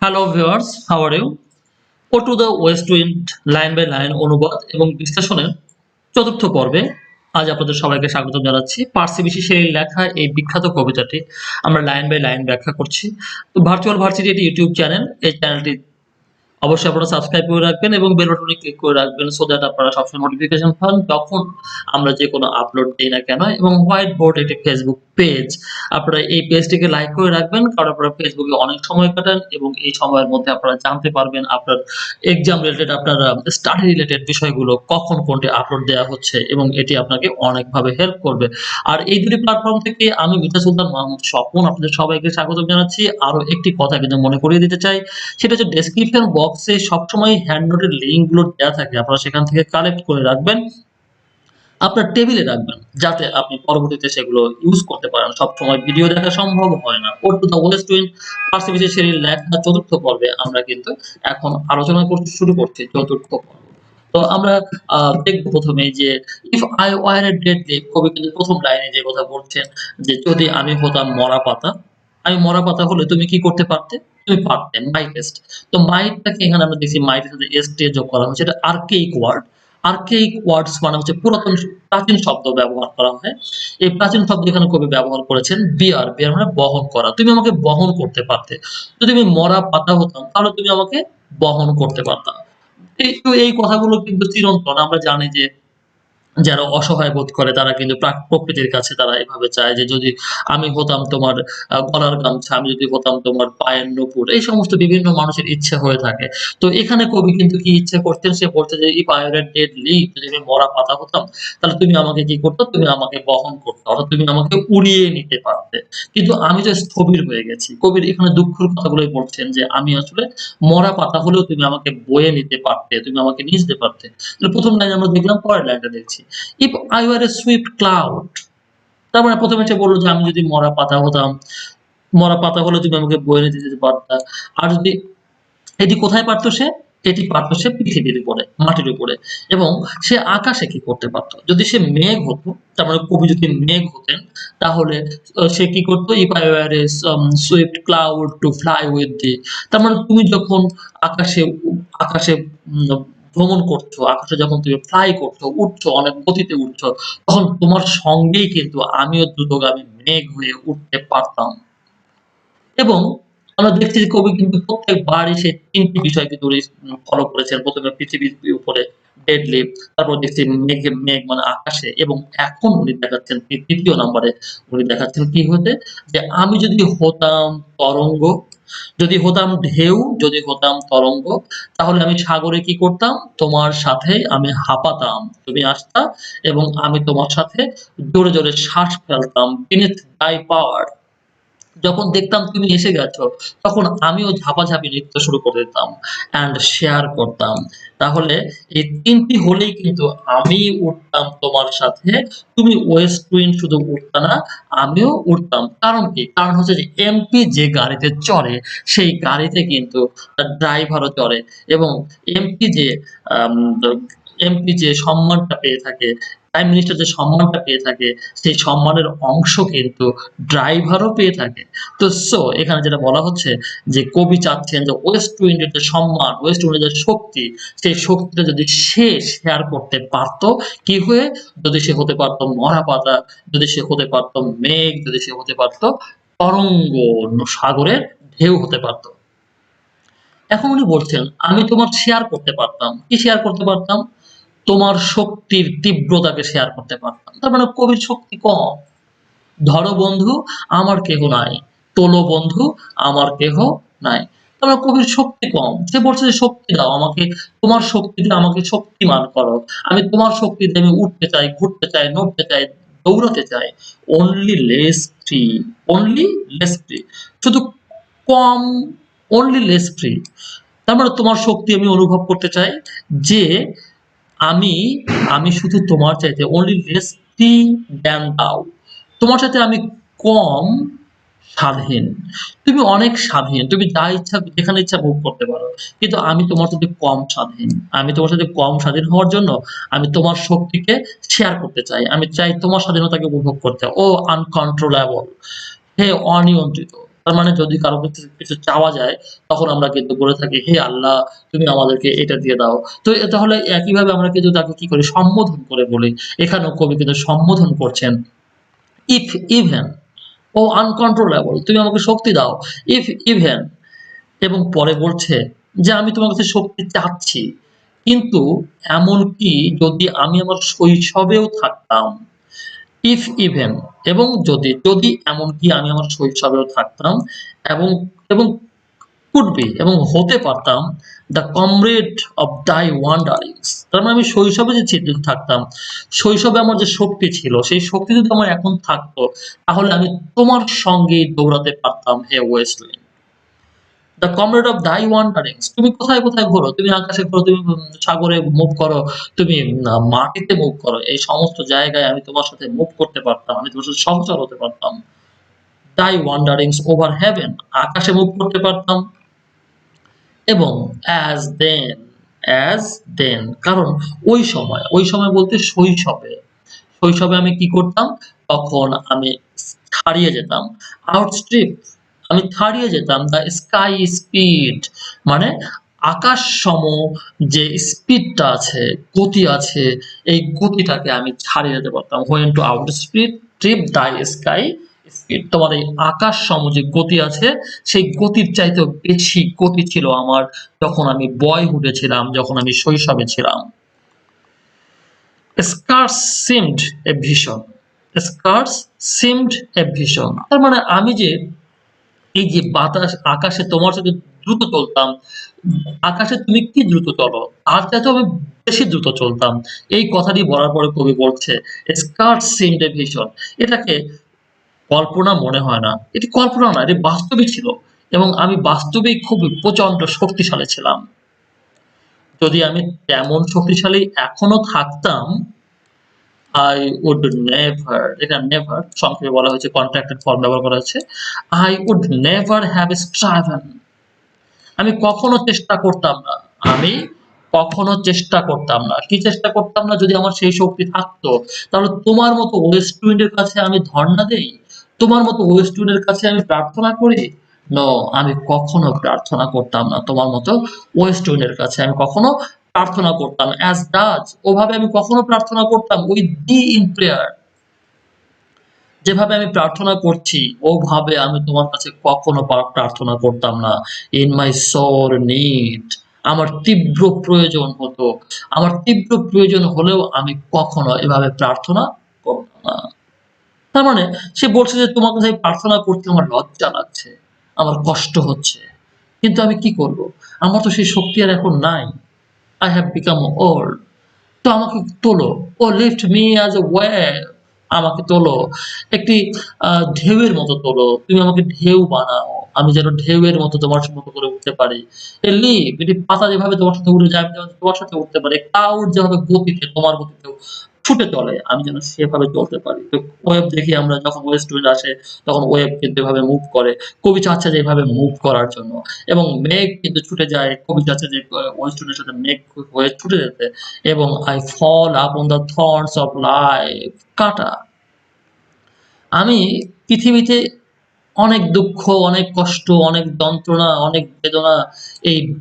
Hello viewers, how are you? Ode to the West Wind line by line অনুবাদ এবং বিশ্লেষণের চতুর্থ পর্বে আজ আপনাদের সবাইকে স্বাগতম জানাচ্ছি। পার্সি বিশি শেরির লেখা এই বিখ্যাত কবিতাটি আমরা লাইন বাই লাইন ব্যাখ্যা করছি। তো ভার্চুয়াল ভার্সিটি এটি ইউটিউব চ্যানেল। এই চ্যানেলটি অবশ্যই আপনারা সাবস্ক্রাইব করে রাখবেন এবং বেল বাটনে ক্লিক করে রাখবেন সো দ্যাট আপনারা সবসময় নোটিফিকেশন পান যখন আমরা যে কোনো আপলোড দেই না কেন। এবং হোয়াইট বোর্ড একটি ফেসবুক পেজ, আপনারা এই পেজটিকে লাইক করে রাখবেন কারণ আপনারা ফেসবুকে অনেক সময় কাটান এবং এই সময়ের মধ্যে আপনারা জানতে পারবেন আপনার এক্সাম রিলেটেড, আপনার স্টাডি রিলেটেড বিষয়গুলো কখন কোনটি আপলোড দেওয়া হচ্ছে এবং এটি আপনাকে অনেকভাবে হেল্প করবে। আর এই দুটি প্ল্যাটফর্ম থেকে আমি মির্জা সুলতান মাহমুদ স্বপন আপনাদের সবাইকে স্বাগতম জানাচ্ছি। আরো একটি কথা কিন্তু মনে করিয়ে দিতে চাই, সেটা হচ্ছে ডেসক্রিপশন বক্সে সবসময় হ্যান্ড নোটের লিঙ্কগুলো দেওয়া থাকে, আপনারা সেখান থেকে কালেক্ট করে রাখবেন, আপনার টেবিলে রাখবেন যাতে আপনি পরবর্তীতে সেগুলো ইউজ করতে পারেন। সবসময় ভিডিও দেখা সম্ভব হয় না। Ode to the West Wind Percy Bysshe শেরির লেখা চতুর্থ পর্বে আমরা কিন্তু এখন আলোচনা করতে শুরু করছি চতুর্থ পর্ব। তো আমরা দেখব প্রথমে যে if I were a dead leaf, কবি কিন্তু প্রথম লাইনে যে কথা বলছেন যে যদি আমি হতাম মরা পাতা, আমি মরা পাতা হলে তুমি কি করতে পারতে? তুমি পারতে, মাইট এস্ট। তো মাইটটাকে এখানে আমরা দেখছি মাইটের সাথে এস্ট যোগ করা হয়েছে, এটা আর্কেইক ওয়ার্ড। আর্কেইক ওয়ার্ডস মানে হচ্ছে পুরাতন প্রাচীন শব্দ ব্যবহার করা হয়। এই প্রাচীন শব্দ এখানে কবি ব্যবহার করেছেন বিয়ার। বিয়ার মানে বহন করা। তুমি আমাকে বহন করতে পারতে। যদি আমি মরা পাতা হতাম তাহলে তুমি আমাকে বহন করতে পারতা। এই কথাগুলো কিন্তু চিরন্তন। আমরা জানি যে যারা অসহায় বোধ করে তারা কিন্তু প্রকৃতির কাছে তারা এভাবে চায় যে যদি আমি হতাম তোমার গলার গামছা, আমি যদি হতাম তোমার পায়ের নূপুর, এই সমস্ত বিভিন্ন মানুষের ইচ্ছে হয়ে থাকে। তো এখানে কবি কিন্তু কি ইচ্ছে করতেন, সে বলছে যে if I were a dead leaf, যদি আমি মরা পাতা হতাম তাহলে তুমি আমাকে কি করতে? তুমি আমাকে বহন করতে, অর্থাৎ তুমি আমাকে উড়িয়ে নিতে পারতে। কিন্তু আমি যে স্থবির হয়ে গেছি। কবির এখানে দুঃখের কথাগুলোই বলছেন যে আমি আসলে মরা পাতা হলেও তুমি আমাকে বয়ে নিতে পারতে, তুমি আমাকে নিয়ে যেতে পারতে। তাহলে প্রথম লাইন আমরা দেখলাম, পরের লাইনটা দেখছি। If I were a swift cloud, তার মানে প্রথমে সে বলল যে আমি যদি মরা পাতা হতাম, মরা পাতা হলে তুমি আমাকে বয়ে নিতে যেতে পারতা। আর যদি এটি কোথায় পারত সে? এটি পারত সে পৃথিবীর উপরে, মাটির উপরে। এবং সে আকাশে কি করতে পারত? যদি সে মেঘ হতো, তার মানে কবি যদি মেঘ হতেন তাহলে সে কি করত? If I were a swift cloud to fly with thee, তার মানে তুমি যখন আকাশে আকাশে ভ্রমণ করছো, আকাশে যখন তুমি ফ্লাই করছো, উড়ছো, অনেক গতিতে উড়ছো, তখন তোমার সঙ্গেই কিন্তু আমিও দ্রুতগামী মেঘ হয়ে উঠতে পারতাম। এবং আমরা দেখছি যে কবি কিন্তু প্রত্যেকবারই সেই ৩ টি বিষয় কিন্তু উনি ফলো করেছেন। ১ম এ পৃথিবীর উপরে ডেড লিফট, তারপর দেখছি মেঘ মানে আকাশে, এবং এখন উনি দেখাচ্ছেন ৩য় নাম্বারে উনি দেখাচ্ছেন কি হতে? যে আমি যদি হতাম তরঙ্গ, যদি হতাম ঢেউ, যদি হতাম তরঙ্গ, তাহলে আমি সাগরে কি করতাম? তোমার সাথে আমি হাঁপাতাম। তুমি আসতা এবং আমি তোমার সাথে জোরে, জোরে শ্বাস ফেলতাম। beneath thy power, যখন দেখতাম তুমি এসে গেছো, তখন আমিও ঝাপাঝাপি নৃত্য শুরু করে দিতাম অ্যান্ড শেয়ার করতাম। তাহলে এই ৩ টি হলেই কিন্তু আমি উঠতাম তোমার সাথে। তুমি ওয়েস্ট উইন্ড শুধু উঠতা না, আমিও উঠতাম। কারণ কি? কারণ হচ্ছে যে এমপি যে গাড়িতে চড়ে, সেই গাড়িতে কিন্তু তার ড্রাইভারও চড়ে এবং এমপি যে আম এমপি যে সম্মানটা পেয়ে থাকে, প্রাইম মিনিস্টার যে সম্মানটা পেয়ে থাকে, সেই সম্মানের অংশ কিন্তু ড্রাইভারও পেয়ে থাকে। তো এখানে যেটা বলা হচ্ছে যে কবি চাচ্ছেন যে ওয়েস্ট উইন্ডের যে সম্মান, ওয়েস্ট উইন্ডের যে শক্তি, সেই শক্তিটা যদি সে শেয়ার করতে পারত, কি হয়ে? যদি সে হতে পারত মরা পাতা, যদি সে হতে পারত মেঘ, যদি সে হতে পারত তরঙ্গ, সাগরের ঢেউ হতে পারত। এখন উনি বলছেন আমি তোমার শেয়ার করতে পারতাম। কি শেয়ার করতে পারতাম? তোমার শক্তির তীব্রতাকে শেয়ার করতে পারতাম। তার মানে কবির শক্তি কম। ধরো বন্ধু আমার কেহ নাই, তোলো বন্ধু আমার কেহ নাই। তার মানে কবির শক্তি কম। সে বলছে যে শক্তি দাও আমাকে, তোমার শক্তি দিয়ে আমাকে শক্তিমান করো। আমি তোমার শক্তি দিয়ে আমি উঠতে চাই, ঘুরতে চাই, নড়তে চাই, দৌড়াতে চাই। only less free, only less free, শুধু কম, only less free। তার মানে তোমার শক্তি আমি অনুভব করতে চাই যে আমি আমি শুধু তোমার চাইতে only less free than thou, তোমার সাথে আমি কম স্বাধীন। তুমি অনেক স্বাধীন। তুমি যা ইচ্ছা যেখানে ইচ্ছা ভোগ করতে পারো। কিন্তু আমি তোমার সাথে কম স্বাধীন। আমি তোমার সাথে কম স্বাধীন হওয়ার জন্য আমি তোমার শক্তিকে শেয়ার করতে চাই। আমি চাই তোমার স্বাধীনতাকে উপভোগ করতে। ও আনকন্ট্রোলেবল, হে অনিয়ন্ত্রিত। তার মানে যদি কারো কাছে কিছু চাওয়া যায় তখন আমরা কিন্তু বলে থাকি, "হে আল্লাহ তুমি আমাদেরকে এটা দিয়ে দাও।" তো তাহলে একইভাবে আমরা কিন্তু তাকে কি করি? সম্বোধন করে বলি। এখানেও কবি কিন্তু সম্বোধন করছেন। ইফ ইভেন ও আনকন্ট্রোলেবল তুমি আমাকে শক্তি দাও। ইফ ইভেন এবং পরে বলছে যে, "আমি তোমার কাছে শক্তি চাচ্ছি। কিন্তু এমনকি যদি আমি আমার শৈশবেও থাকতাম" ইফ ইভেন এবং যদি এমনকি আমি আমার শৈশবেও থাকতাম এবং এবং কুড বি এবং হতে পারতাম the comrade of thy wanderings তার মানে আমি শৈশবে যে থাকতাম, শৈশবে আমার যে শক্তি ছিল, সেই শক্তি যদি আমার এখন থাকতো, তাহলে আমি তোমার সঙ্গেই দৌড়াতে পারতাম হে West Wind. The comrade of thy wanderings তুমি কোথায়, কোথায় ঘোরো? তুমি আকাশে ঘোরো, তুমি সাগরে মুভ করো, তুমি মাটিতে মুভ করো। এই সমস্ত জায়গায় আমি তোমার সাথে মুভ করতে পারতাম। আমি তোমার সাথে সহচর হতে পারতাম। thy wanderings over heaven আকাশে মুভ করতে পারতাম। এবং as then as then কারণ ওই সময় বলতে শৈশবে। শৈশবে আমি কি করতাম? তখন আমি ছাড়িয়ে যেতাম। আউটস্ট্রিপ আমি ছাড়িয়ে যেতাম দ্য স্কাই স্পিড মানে আকাশসম যে স্পিডটা আছে, গতি আছে, এই গতিটাকে আমি ছাড়িয়ে যেতে পারতাম। When to outstrip trip thy sky speed তোমার এই আকাশসম যে গতি আছে, সেই গতির চাইতেও বেশি গতি ছিল আমার যখন আমি বয়হুডে ছিলাম, যখন আমি শৈশবে ছিলাম। Scarce seemed a vision. Scarce seemed a vision. তার মানে আমি যে এই যে বাতাস আকাশে তোমার সাথে দ্রুত চলতাম, আকাশে তুমি কি দ্রুত চলো? তার চাইতেও আমি বেশি দ্রুত চলতাম। এই কথাটি বলার পরে কবি বলছে, "Scarce seemed a vision" এটাকে কল্পনা মনে হয় না। এটি কল্পনা না, এটি বাস্তবই ছিল এবং আমি বাস্তবেই খুব প্রচন্ড শক্তিশালী ছিলাম। যদি আমি তেমন শক্তিশালী এখনো থাকতাম I would never এটা never সংক্ষেপে বলা হয়েছে কন্ট্রাক্টেড ফর্ম ব্যবহার করা হয়েছে। I would never have striven আমি কখনো চেষ্টা করতাম না। আমি কখনো চেষ্টা করতাম না। কি চেষ্টা করতাম না? যদি আমার সেই শক্তি থাকতো, তাহলে তোমার মতো ওয়েস্ট উইন্ড এর কাছে আমি ধর্ণা দেই? তোমার মতো ওয়েস্ট উইন্ড এর কাছে আমি প্রার্থনা করি? নো, আমি কখনো প্রার্থনা করতাম না তোমার মতো ওয়েস্ট উইন্ড এর কাছে। আমি কখনো প্রার্থনা করতাম as does ওভাবে আমি কখনো প্রার্থনা করতাম with thee in prayer যেভাবে আমি প্রার্থনা করছি, ওভাবে আমি তোমার কাছে কখনো প্রার্থনা করতাম না। In my sore need আমার তীব্র প্রয়োজন হতো। আমার তীব্র প্রয়োজন হলেও আমি কখনো এভাবে প্রার্থনা করতাম না। তার মানে সে বলছে যে তোমার কাছে আমি প্রার্থনা করতে আমার লজ্জা লাগছে, আমার কষ্ট হচ্ছে। কিন্তু আমি কি করব? আমার তো সেই শক্তি আর এখন নাই। I have become old তো আমাকে তোলো। Oh lift me as a wave আমাকে তোলো। একটি ঢেউয়ের মতো তোলো। তুমি আমাকে ঢেউ বানাও। আমি যেন ঢেউয়ের মতো তোমার মতো করে উঠতে পারি। A leap এটি পাতা যেভাবে তোমার সাথে উড়ে যায়, আমি যেন তোমার সাথে উঠতে পারি। cloud যেভাবে গতিতে তোমার গতিতে ছুটে চলে, আমি যেন সেভাবে চলতে পারি। তো ওয়েভ দেখি আমরা যখন ওয়েস্ট উইন্ড আসে, তখন ওয়েভ কিন্তু এভাবে মুভ করে। কবি চাচ্ছে যে এভাবে মুভ করার জন্য এবং মেঘ কিন্তু ছুটে যায়। কবি চাচ্ছে যে ওয়েস্ট উইন্ডের সাথে মেঘ হয়ে ছুটে যেতে এবং I fall upon the thorns of life কাঁটা। আমি পৃথিবীতে অনেক দুঃখ, অনেক কষ্ট, অনেক যন্ত্রণা, অনেক বেদনা, এই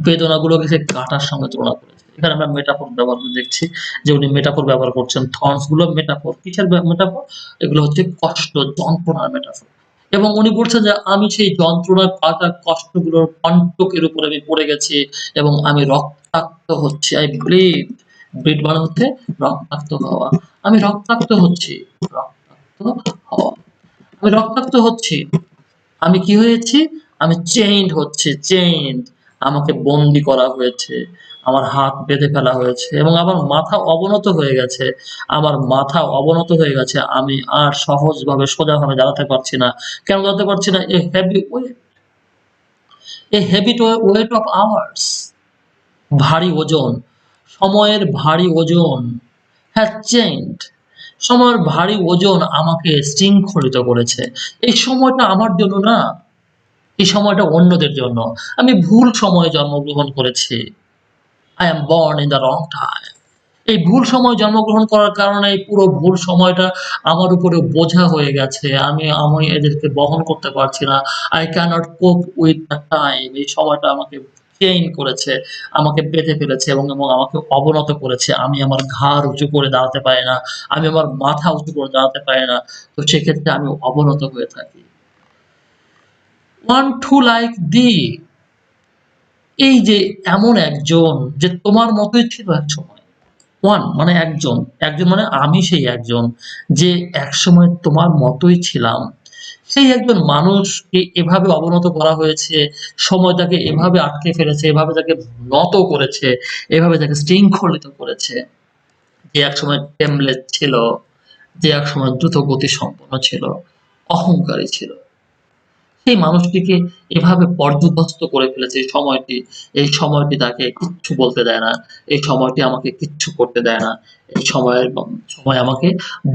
বেদনাগুলোকে সে কাঁটার সঙ্গে তুলনা করেছে। এখানে আমরা মেটাফর ব্যবহার করে দেখছি যে উনি মেটাফর ব্যবহার করছেন। থর্নস গুলো মেটাফর। কিসের মেটাফর? এগুলো হচ্ছে কষ্ট, যন্ত্রণার মেটাফর। এবং উনি বলছেন যে আমি সেই যন্ত্রণার কাঁটা কষ্টগুলোর কণ্টকের উপরে আমি পড়ে গেছি এবং আমি রক্তাক্ত হচ্ছি। I bleed. bleed মানে হচ্ছে রক্তাক্ত হওয়া। আমি রক্তাক্ত হচ্ছি। রক্তাক্ত হওয়া। আমি রক্তাক্ত হচ্ছি। আমি কি হয়েছি? আমি চেইনড হচ্ছি, চেইনড আমাকে বন্দী করা হয়েছে। আমার হাত বেঁধে ফেলা হয়েছে এবং আমার মাথা অবনত হয়ে গেছে। আমার মাথা অবনত হয়ে গেছে। আমি আর সহজভাবে সোজাভাবে দাঁড়াতে পারছি না। কেন দাঁড়াতে পারছি না? a heavy weight of hours ভারী ওজন, সময়ের ভারী ওজন has changed সময়ের ভারী ওজন আমাকে শৃঙ্খলিত করেছে। এই সময়টা আমার জন্য না, এই সময়টা অন্যদের জন্য। আমি ভুল সময়ে জন্মগ্রহণ করেছি। I am born in the wrong time. এই ভুল সময়ে জন্মগ্রহণ করার কারণে এই পুরো ভুল সময়টা আমার উপরে বোঝা হয়ে গেছে। আমি এদেরকে বহন করতে পারছি না। I cannot cope with the time এই সময়টা আমাকে চেইন করেছে, আমাকে বেঁধে ফেলেছে এবং আমাকে অবনত করেছে। আমি আমার ঘাড় উঁচু করে দাঁড়াতে পারি না। আমি আমার মাথা উঁচু করে দাঁড়াতে পারি না। তো সেক্ষেত্রে আমি অবনত হয়ে থাকি। Want to like thee এই যে এমন একজন যে তোমার মতোই ছিল একসময়। ওয়ান মানে একজন, একজন মানে আমি সেই একজন যে একসময় তোমার মতোই ছিলাম। সেই একজন মানুষকে এভাবে অবনত করা হয়েছে, সময় তাকে এভাবে আটকে ফেলেছে, এভাবে তাকে নত করেছে, এভাবে তাকে শৃঙ্খলিত করেছে। যে একসময় টেমলেস ছিল, যে একসময় দ্রুত গতিসম্পন্ন ছিল, অহংকারী ছিল। সেই মানুষটিকে এভাবে পর্যুদস্ত করে ফেলেছে এই সময়টি তাকে কিচ্ছু বলতে দেয় না। এই সময়টি আমাকে কিচ্ছু করতে দেয় না। এই সময় আমাকে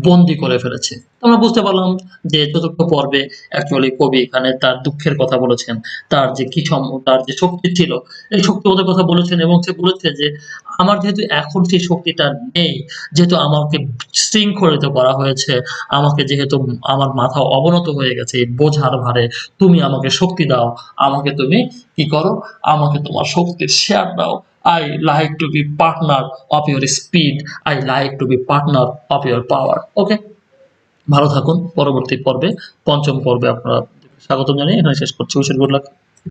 বন্দী করে ফেলেছে। তো আমরা বুঝতে পারলাম যে চতুর্থ পর্বে অ্যাকচুয়ালি কবি এখানে তার দুঃখের কথা বলেছেন। তার যে শক্তি ছিল, এই শক্তিবোধের কথা বলেছেন এবং সে বলেছে যে, "আমার যেহেতু এখন সেই শক্তিটা নেই, যেহেতু আমাকে শৃঙ্খলিত করা হয়েছে, আমাকে যেহেতু আমার মাথা অবনত হয়ে গেছে এই বোঝার ভারে, তুমি আমাকে শক্তি দাও। আমাকে তুমি কি করো? আমাকে তোমার শক্তির শেয়ার দাও। I like to be partner of your speed. I like to be partner of your power." ওকে? ভালো থাকুন। পরবর্তী পর্বে, ৫ম পর্বে আপনারা স্বাগতম জানিয়ে এখানে শেষ করছি। Wish you good lakh.